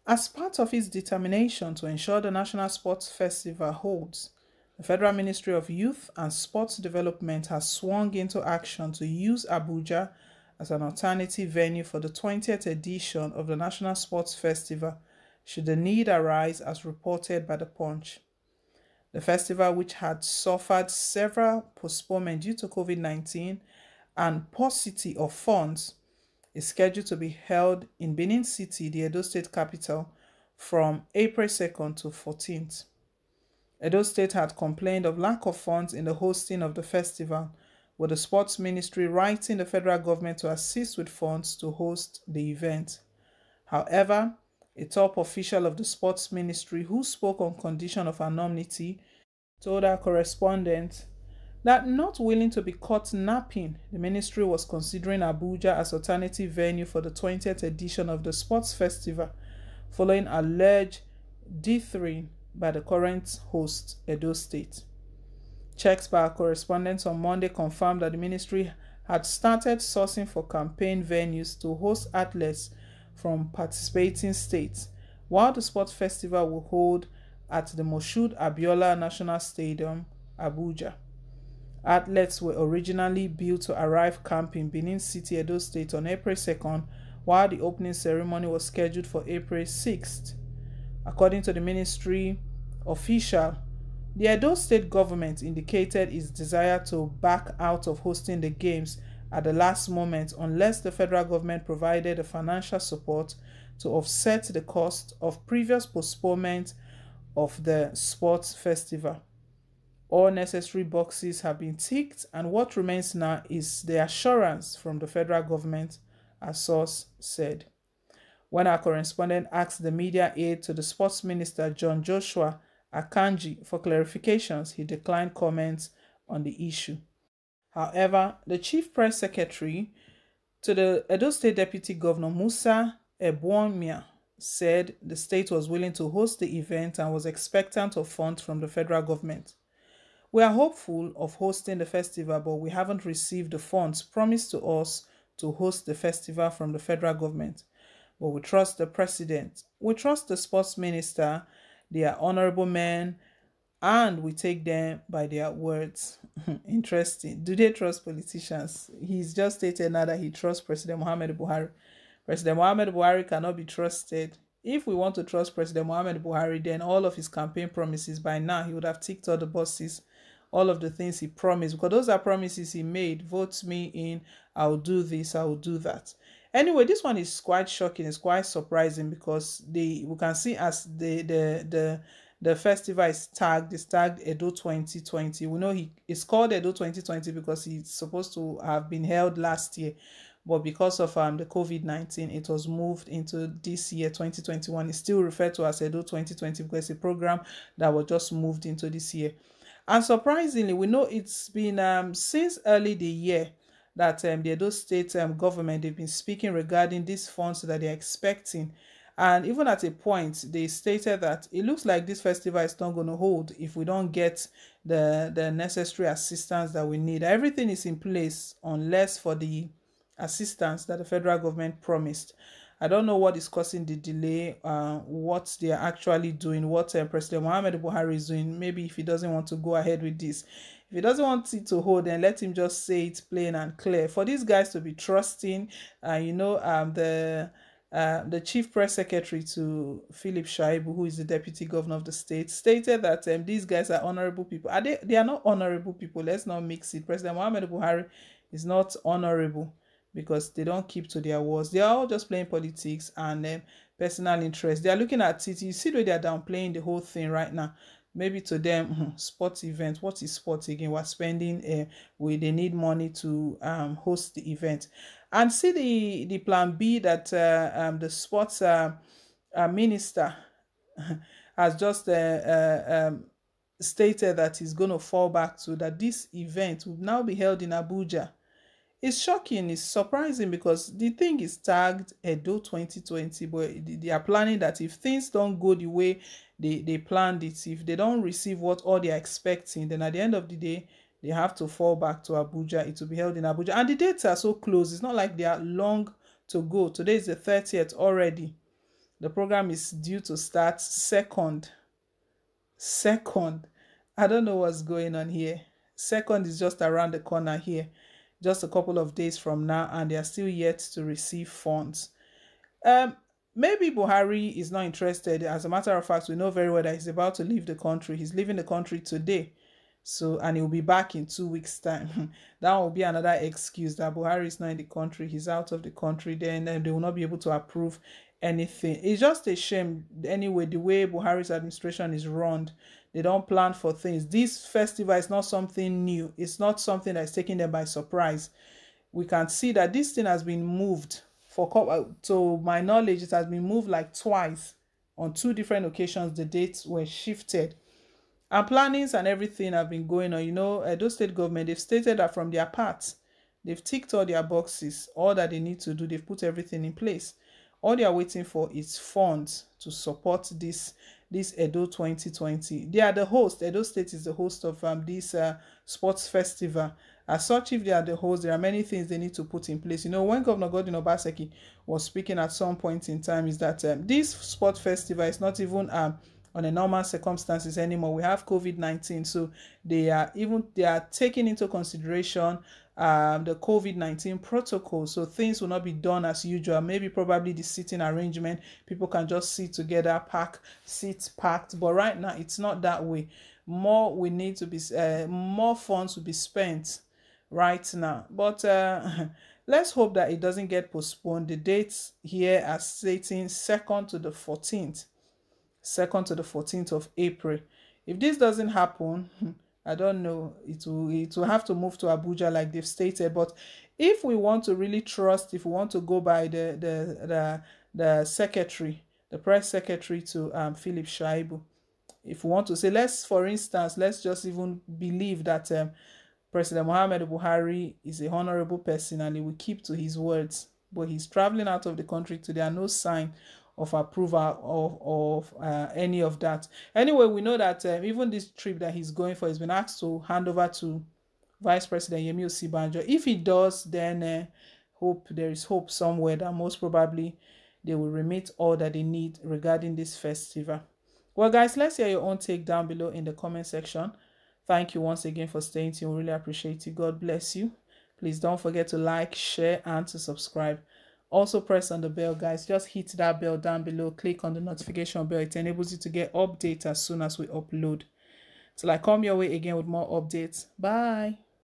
As part of its determination to ensure the National Sports Festival holds, the Federal Ministry of Youth and Sports Development has swung into action to use Abuja as an alternative venue for the 20th edition of the National Sports Festival, should the need arise, as reported by The Punch. The festival, which had suffered several postponements due to COVID-19 and paucity of funds, is scheduled to be held in Benin City, the Edo State capital, from April 2nd to 14th. Edo State had complained of lack of funds in the hosting of the festival, with the Sports Ministry writing the federal government to assist with funds to host the event. However, a top official of the Sports Ministry who spoke on condition of anonymity told our correspondent that, not willing to be caught napping, the ministry was considering Abuja as alternative venue for the 20th edition of the sports festival, following alleged dithering by the current host, Edo State. Checks by our correspondents on Monday confirmed that the ministry had started sourcing for campaign venues to host athletes from participating states, while the sports festival will hold at the Moshood Abiola National Stadium, Abuja. Athletes were originally billed to arrive camp in Benin City, Edo State on April 2nd, while the opening ceremony was scheduled for April 6th. According to the ministry official, the Edo State government indicated its desire to back out of hosting the games at the last moment unless the federal government provided the financial support to offset the cost of previous postponement of the sports festival. All necessary boxes have been ticked, and what remains now is the assurance from the federal government, a source said. When our correspondent asked the media aide to the sports minister, John Joshua Akanji, for clarifications, he declined comments on the issue. However, the chief press secretary to the Edo State Deputy Governor, Musa Ebwomia, said the state was willing to host the event and was expectant of funds from the federal government. We are hopeful of hosting the festival, but we haven't received the funds promised to us to host the festival from the federal government. But we trust the president, we trust the sports minister, they are honorable men, and we take them by their words. Interesting. Do they trust politicians? He's just stated now that he trusts President Muhammad Buhari. President Muhammad Buhari cannot be trusted. If we want to trust President Muhammad Buhari, then all of his campaign promises, by now he would have ticked all the boxes, all of the things he promised, because those are promises he made. Vote me in, I'll do this, I'll do that. Anyway, this one is quite shocking, it's quite surprising, because we can see as the festival is tagged Edo 2020. We know it's called Edo 2020 because it's supposed to have been held last year, but because of the COVID-19, it was moved into this year, 2021. It's still referred to as Edo 2020 because it's a program that was just moved into this year. And surprisingly, we know it's been since early the year that the Edo State government, they've been speaking regarding these funds that they're expecting. And even at a point, they stated that it looks like this festival is not going to hold if we don't get the necessary assistance that we need. Everything is in place unless for the assistance that the federal government promised. I don't know what is causing the delay, what they are actually doing, what President Muhammad Buhari is doing. Maybe if he doesn't want to go ahead with this, if he doesn't want it to hold, then let him just say it plain and clear. For these guys to be trusting, the chief press secretary to Philip Shaibu, who is the deputy governor of the state, stated that these guys are honorable people. They are not honorable people. Let's not mix it. President Muhammad Buhari is not honorable, because they don't keep to their words. They are all just playing politics and personal interest. They are looking at it. You see the way they are downplaying the whole thing right now. Maybe to them, sports event. What is sports again? We're spending, they need money to host the event. And see the plan B that the sports minister has just stated that he's going to fall back to, that this event will now be held in Abuja. It's shocking, it's surprising, because the thing is tagged Edo 2020, but they are planning that if things don't go the way they planned it, if they don't receive what all they are expecting, then at the end of the day, they have to fall back to Abuja. It will be held in Abuja. And the dates are so close. It's not like they are long to go. Today is the 30th already. The program is due to start second. I don't know what's going on here. Second is just around the corner here, just a couple of days from now, and they are still yet to receive funds. um Maybe Buhari is not interested. As a matter of fact, we know very well that he's about to leave the country. He's leaving the country today, so, and he'll be back in 2 weeks time. That will be another excuse that Buhari is not in the country, he's out of the country. Then they will not be able to approve anything. It's just a shame anyway, the way Buhari's administration is run. They don't plan for things. This festival is not something new. It's not something that's taking them by surprise. We can see that this thing has been moved to my knowledge. It has been moved like twice. On two different occasions the dates were shifted, and plannings and everything have been going on. Edo State government, they've stated that from their part, they've ticked all their boxes, all that they need to do. They've put everything in place. All they are waiting for is funds to support this Edo 2020. They are the host. Edo State is the host of this sports festival. As such, if they are the host, there are many things they need to put in place. When Governor Godwin Obaseki was speaking at some point in time, is that this sports festival is not even on a normal circumstances anymore. We have COVID-19, so they are taking into consideration the COVID-19 protocol. So things will not be done as usual. Maybe probably the seating arrangement, people can just sit together, seats packed. But right now, it's not that way. More funds will be spent right now. But let's hope that it doesn't get postponed. The dates here are stating 2nd to the 14th. 2nd to the 14th of April. If this doesn't happen, I don't know, it will have to move to Abuja like they've stated. But if we want to really trust, if we want to go by the secretary, the press secretary to Philip Shaibu, if we want to say, let's just even believe that President Muhammadu Buhari is a honorable person and he will keep to his words, but he's traveling out of the country today and no sign of approval of any of that. Anyway, we know that even this trip that he's going for, he's been asked to hand over to Vice President Yemi Osinbajo. If he does, then there is hope somewhere that most probably they will remit all that they need regarding this festival. Well, guys, let's hear your own take down below in the comment section. Thank you once again for staying tuned. We really appreciate you. God bless you. Please don't forget to like, share, and to subscribe. Also press on the bell, guys. Just hit that bell down below. Click on the notification bell. It enables you to get updates as soon as we upload. Till I come your way again with more updates. Bye.